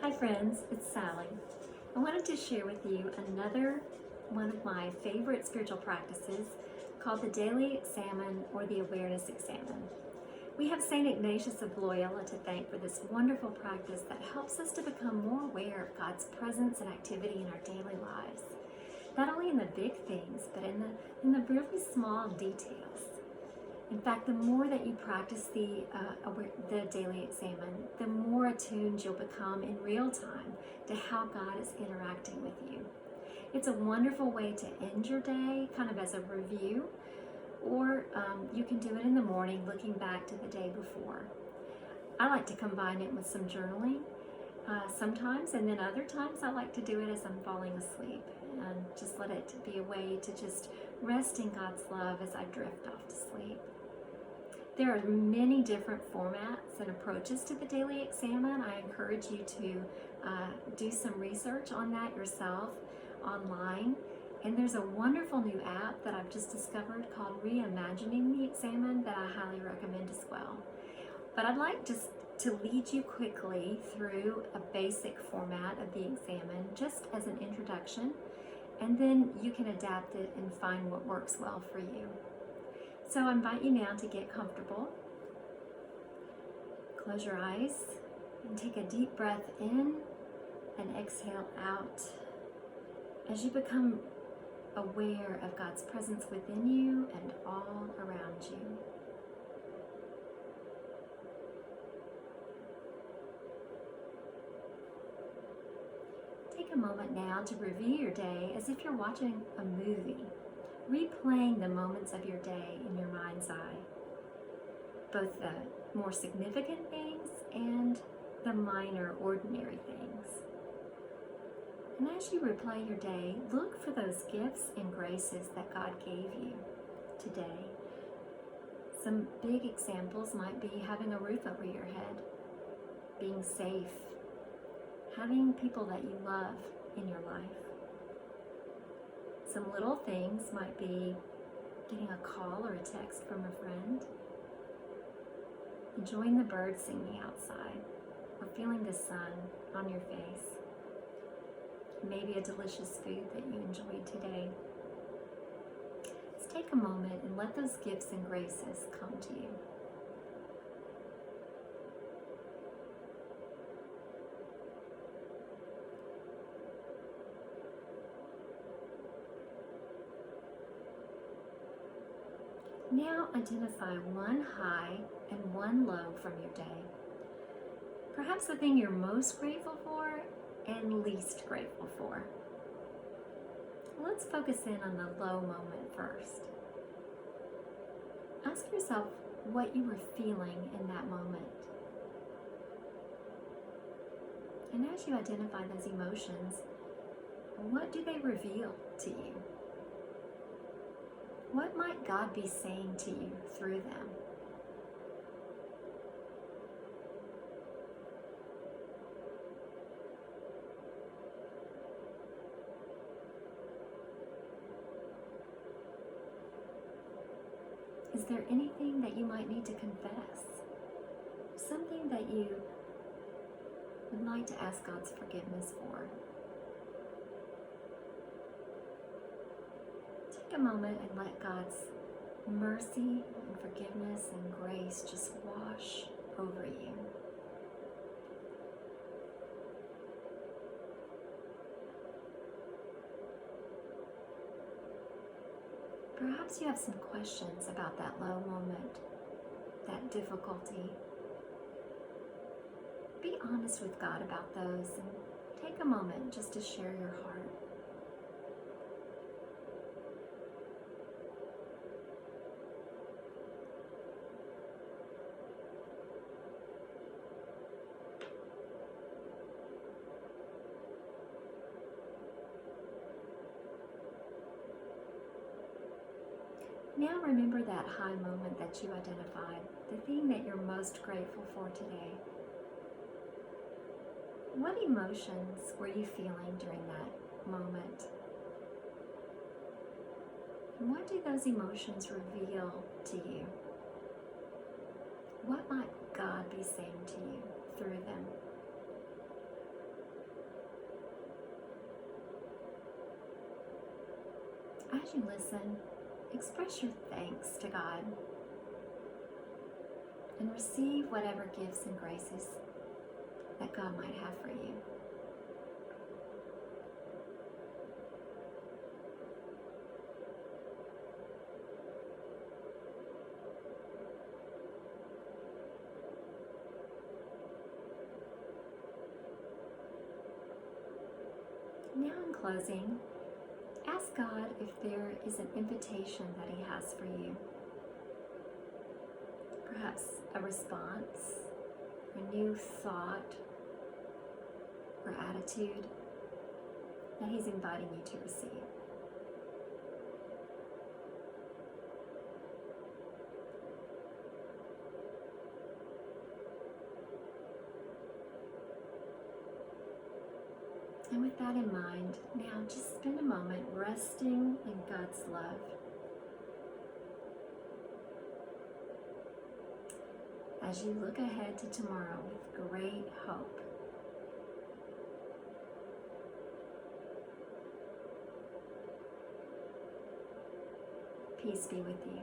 Hi friends, it's Sally. I wanted to share with you another one of my favorite spiritual practices called the Daily Examen or the Awareness Examen. We have St. Ignatius of Loyola to thank for this wonderful practice that helps us to become more aware of God's presence and activity in our daily lives. Not only in the big things, but in the really small details. In fact, the more that you practice the daily examen, the more attuned you'll become in real time to how God is interacting with you. It's a wonderful way to end your day, kind of as a review, or you can do it in the morning looking back to the day before. I like to combine it with some journaling sometimes, and then other times I like to do it as I'm falling asleep and just let it be a way to just rest in God's love as I drift off to sleep. There are many different formats and approaches to the daily examen. I encourage you to do some research on that yourself online. And there's a wonderful new app that I've just discovered called Reimagining the Examen that I highly recommend as well. But I'd like just to lead you quickly through a basic format of the examen just as an introduction, and then you can adapt it and find what works well for you. So I invite you now to get comfortable. Close your eyes and take a deep breath in and exhale out as you become aware of God's presence within you and all around you. Take a moment now to review your day as if you're watching a movie, replaying the moments of your day in your mind's eye, both the more significant things and the minor, ordinary things. And as you replay your day, look for those gifts and graces that God gave you today. Some big examples might be having a roof over your head, being safe, having people that you love in your life. Some little things might be getting a call or a text from a friend, enjoying the birds singing outside, or feeling the sun on your face. Maybe a delicious food that you enjoyed today. Let's take a moment and let those gifts and graces come to you. Now identify one high and one low from your day. Perhaps the thing you're most grateful for and least grateful for. Let's focus in on the low moment first. Ask yourself what you were feeling in that moment. And as you identify those emotions, what do they reveal to you? What might God be saying to you through them? Is there anything that you might need to confess? Something that you would like to ask God's forgiveness for? Take a moment and let God's mercy and forgiveness and grace just wash over you. Perhaps you have some questions about that low moment, that difficulty. Be honest with God about those and take a moment just to share your heart. Now remember that high moment that you identified, the thing that you're most grateful for today. What emotions were you feeling during that moment? And what do those emotions reveal to you? What might God be saying to you through them? as you listen, express your thanks to God and receive whatever gifts and graces that God might have for you. Now, in closing, ask God if there is an invitation that He has for you. Perhaps a response, a new thought or attitude that He's inviting you to receive. And with that in mind, now just spend a moment resting in God's love. As you look ahead to tomorrow with great hope. Peace be with you.